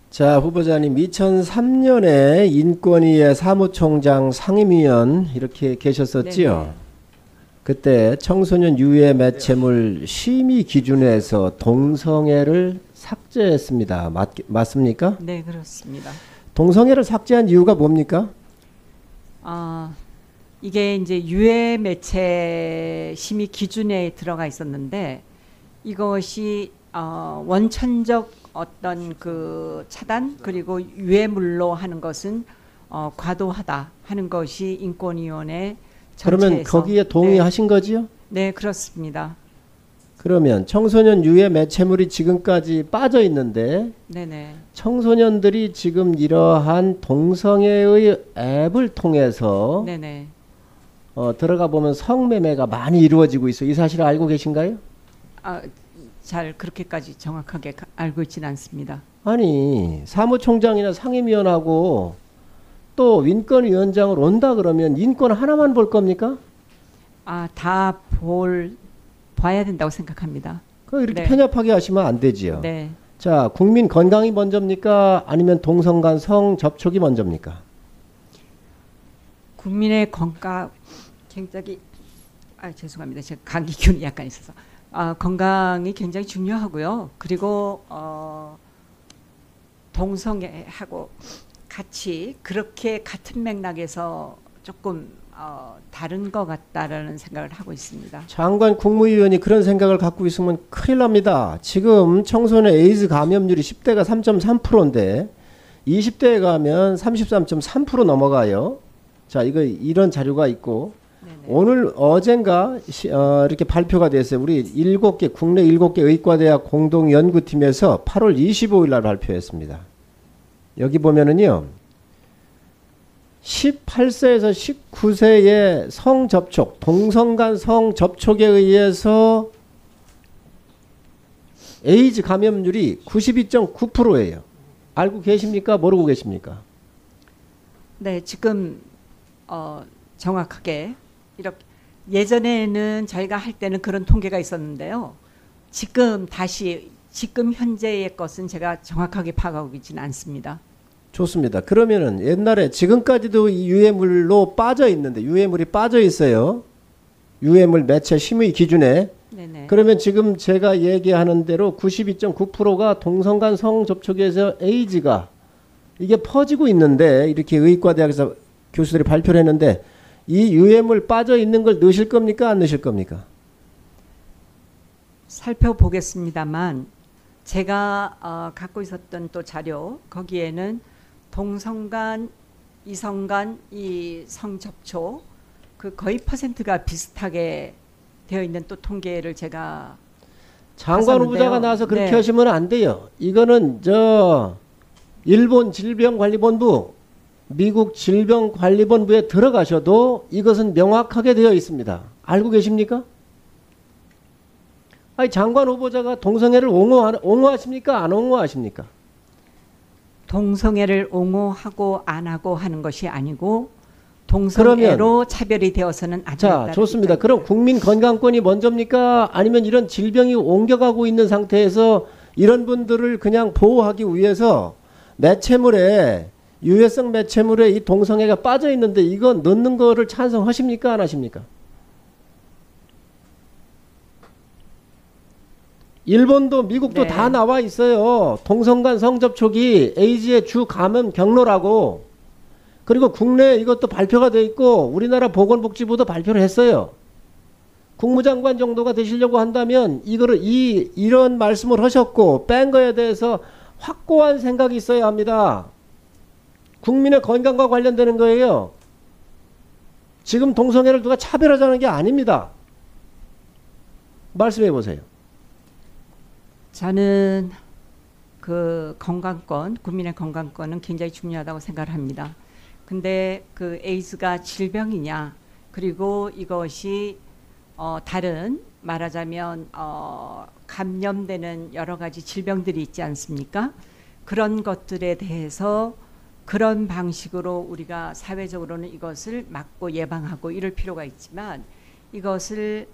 자, 후보자님, 2003년에 인권위의 사무총장 상임위원 이렇게 계셨었지요? 네네. 그때 청소년 유해 매체물 심의 기준에서 동성애를 삭제했습니다. 맞습니까? 네, 그렇습니다. 동성애를 삭제한 이유가 뭡니까? 아, 이게 이제 유해 매체 심의 기준에 들어가 있었는데 이것이 원천적 어떤 그 차단 그리고 유해물로 하는 것은 과도하다 하는 것이 인권위원회 전체에서. 그러면 거기에 동의하신 거지요? 네, 그렇습니다. 그러면 청소년 유해 매체물이 지금까지 빠져 있는데 네네. 청소년들이 지금 이러한 동성애의 앱을 통해서 네네. 들어가 보면 성매매가 많이 이루어지고 있어요. 이 사실을 알고 계신가요? 잘 그렇게까지 정확하게 알고 있지는 않습니다. 아니, 사무총장이나 상임위원하고 또 인권위원장을 온다 그러면 인권 하나만 볼 겁니까? 다 봐야 된다고 생각합니다. 이렇게 네. 편협하게 하시면 안 되지요. 네. 자, 국민 건강이 먼저입니까? 아니면 동성 간 성 접촉이 먼저입니까? 국민의 건강 굉장히 죄송합니다. 제가 감기균이 약간 있어서 건강이 굉장히 중요하고요. 그리고 동성애하고 같이 그렇게 같은 맥락에서 조금 다른 것 같다라는 생각을 하고 있습니다. 장관 국무위원이 그런 생각을 갖고 있으면 큰일 납니다. 지금 청소년 에이즈 감염률이 10대가 3.3%인데 20대에 가면 33.3% 넘어가요. 자, 이런 자료가 있고 네네. 오늘 어젠가 이렇게 발표가 됐어요. 우리 국내 7개 의과대학 공동연구팀에서 8월 25일 날 발표했습니다. 여기 보면은요. 18세에서 19세의 성접촉, 동성 간 성접촉에 의해서 에이즈 감염률이 92.9%예요. 알고 계십니까? 모르고 계십니까? 네, 지금 정확하게 이렇게 예전에는 저희가 할 때는 그런 통계가 있었는데요. 지금 현재의 것은 제가 정확하게 파악하고 있지는 않습니다. 좋습니다. 그러면은 옛날에 지금까지도 이 유해물로 빠져 있는데 유해물이 빠져 있어요. 유해물 매체 심의 기준에. 네네. 그러면 지금 제가 얘기하는 대로 92.9%가 동성 간 성접촉에서 에이즈가 이게 퍼지고 있는데 이렇게 의과대학에서 교수들이 발표를 했는데 이 유해물 빠져 있는 걸 넣으실 겁니까? 안 넣으실 겁니까? 살펴보겠습니다만 제가 갖고 있었던 또 자료 거기에는 동성간, 이성간 이 성접촉 그 거의 퍼센트가 비슷하게 되어 있는 또 통계를 제가 장관 후보자가 나와서 그렇게 네. 하시면 안 돼요. 이거는 일본 질병관리본부, 미국 질병관리본부에 들어가셔도 이것은 명확하게 되어 있습니다. 알고 계십니까? 아니, 장관 후보자가 동성애를 옹호하십니까? 안 옹호하십니까? 동성애를 옹호하고 안 하고 하는 것이 아니고 동성애로 차별이 되어서는 안 된다. 자, 좋습니다. 그럼 국민 건강권이 먼저입니까? 아니면 이런 질병이 옮겨가고 있는 상태에서 이런 분들을 그냥 보호하기 위해서 유해성 매체물에 이 동성애가 빠져 있는데 이거 넣는 거를 찬성하십니까? 안 하십니까? 일본도 미국도 네. 다 나와 있어요. 동성 간 성접촉이 에이즈의 주 감염 경로라고. 그리고 국내에 이것도 발표가 돼 있고 우리나라 보건복지부도 발표를 했어요. 국무장관 정도가 되시려고 한다면 이런 말씀을 하셨고 뺀 거에 대해서 확고한 생각이 있어야 합니다. 국민의 건강과 관련되는 거예요. 지금 동성애를 누가 차별하자는 게 아닙니다. 말씀해 보세요. 저는 그 국민의 건강권은 굉장히 중요하다고 생각을 합니다. 근데 그 에이즈가 질병이냐, 그리고 이것이 다른 말하자면 감염되는 여러 가지 질병들이 있지 않습니까? 그런 것들에 대해서 그런 방식으로 우리가 사회적으로는 이것을 막고 예방하고 이럴 필요가 있지만 이것을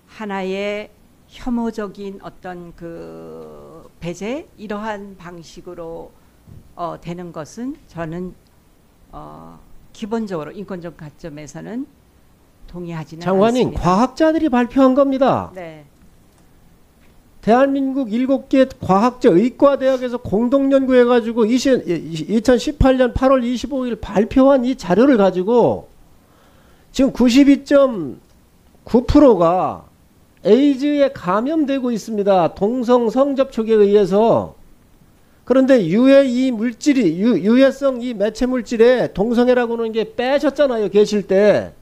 하나의 혐오적인 어떤 그 배제 이러한 방식으로 되는 것은 저는 기본적으로 인권적 관점에서는 동의하지는 장관님, 않습니다. 과학자들이 발표한 겁니다. 네. 대한민국 7개 과학자 의과대학에서 공동연구해가지고 2018년 8월 25일 발표한 이 자료를 가지고 지금 92.9%가 에이즈에 감염되고 있습니다. 동성 성접촉에 의해서. 그런데 유해성 이 매체 물질에 동성애라고 하는 게 빼셨잖아요, 계실 때.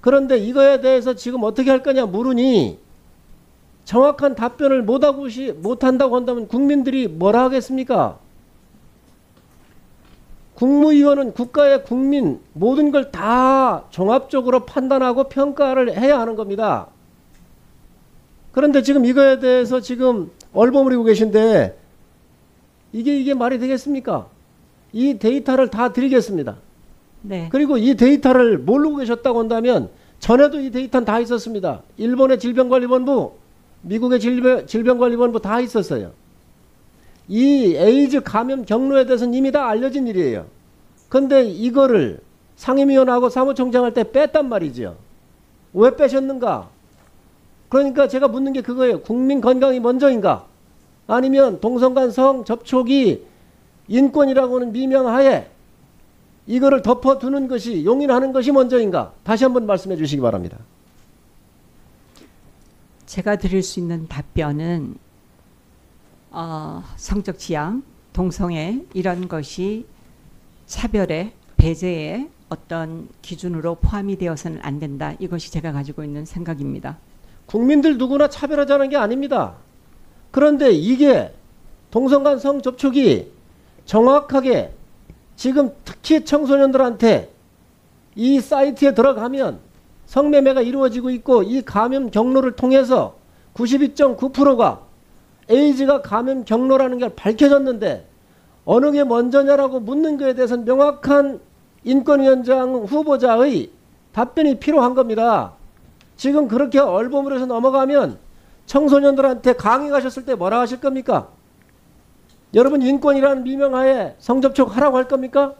그런데 이거에 대해서 지금 어떻게 할 거냐 물으니 정확한 답변을 못한다고 한다면 국민들이 뭐라 하겠습니까? 국무위원은 국가의 국민 모든 걸 다 종합적으로 판단하고 평가를 해야 하는 겁니다. 그런데 지금 이거에 대해서 지금 얼버무리고 계신데 이게 말이 되겠습니까? 이 데이터를 다 드리겠습니다. 네. 그리고 이 데이터를 모르고 계셨다고 한다면 전에도 이 데이터는 다 있었습니다. 일본의 질병관리본부, 미국의 질병관리본부 다 있었어요. 이 에이즈 감염 경로에 대해서는 이미 다 알려진 일이에요. 근데 이거를 상임위원하고 사무총장 할 때 뺐단 말이죠. 왜 빼셨는가? 그러니까 제가 묻는 게 그거예요. 국민 건강이 먼저인가? 아니면 동성간 성 접촉이 인권이라고 하는 미명하에 이거를 덮어두는 것이 용인하는 것이 먼저인가? 다시 한번 말씀해 주시기 바랍니다. 제가 드릴 수 있는 답변은 성적 지향, 동성애 이런 것이 차별의 배제의 어떤 기준으로 포함이 되어서는 안 된다. 이것이 제가 가지고 있는 생각입니다. 국민들 누구나 차별하자는 게 아닙니다. 그런데 이게 동성간 성접촉이 정확하게 지금 특히 청소년들한테 이 사이트에 들어가면 성매매가 이루어지고 있고 이 감염 경로를 통해서 92.9%가 에이즈가 감염 경로라는 게 밝혀졌는데 어느 게 먼저냐라고 묻는 것에 대해서는 명확한 인권위원장 후보자의 답변이 필요한 겁니다. 지금 그렇게 얼버무려서 넘어가면 청소년들한테 강의 가셨을 때 뭐라 하실 겁니까? 여러분 인권이라는 미명하에 성접촉 하라고 할 겁니까?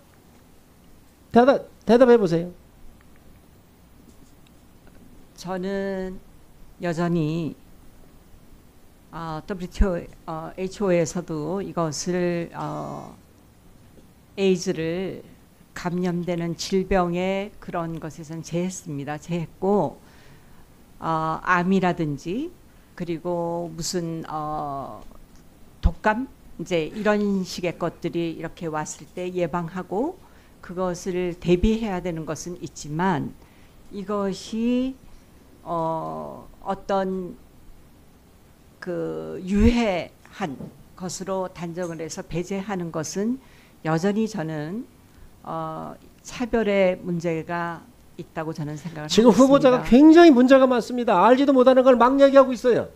대답해 보세요. 저는 여전히 WHO에서도 이것을 에이즈를 감염되는 질병의 그런 것에선 제했습니다. 제했고 암이라든지 그리고 무슨 독감 이제 이런 식의 것들이 이렇게 왔을 때 예방하고 그것을 대비해야 되는 것은 있지만 이것이 어떤 그 유해한 것으로 단정을 해서 배제하는 것은 여전히 저는 차별의 문제가 있다고 저는 생각을 지금 하고 후보자가 있습니다. 굉장히 문제가 많습니다. 알지도 못하는 걸 막 얘기하고 있어요.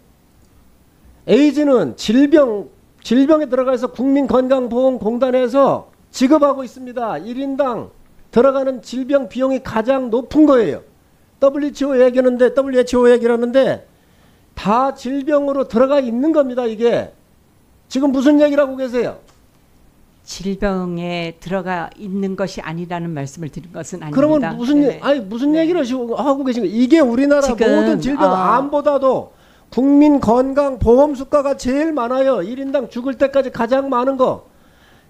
에이즈는 질병에 들어가서 국민건강보험공단에서 지급하고 있습니다. 1인당 들어가는 질병 비용이 가장 높은 거예요. WHO 얘기라는데 다 질병으로 들어가 있는 겁니다. 이게 지금 무슨 얘기를 하고 계세요? 질병에 들어가 있는 것이 아니라는 말씀을 드린 것은 아닙니다. 그러면 무슨 네. 얘기를 하고 계신 거예요? 이게 우리나라 지금, 모든 질병 암보다도 국민 건강 보험 수가가 제일 많아요. 1인당 죽을 때까지 가장 많은 거.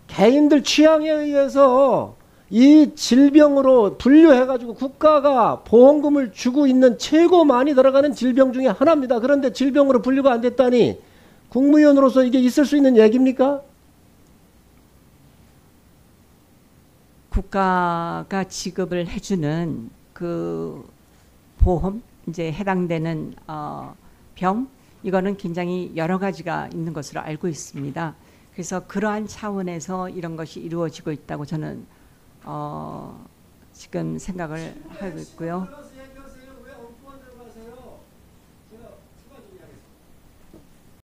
개인들 취향에 의해서 이 질병으로 분류해가지고 국가가 보험금을 주고 있는 최고 많이 들어가는 질병 중에 하나입니다. 그런데 질병으로 분류가 안 됐다니 국무위원으로서 이게 있을 수 있는 얘기입니까? 국가가 지급을 해주는 그 보험 이제 해당되는 병 이거는 굉장히 여러 가지가 있는 것으로 알고 있습니다. 그래서 그러한 차원에서 이런 것이 이루어지고 있다고 저는 지금 생각을 하고 있고요.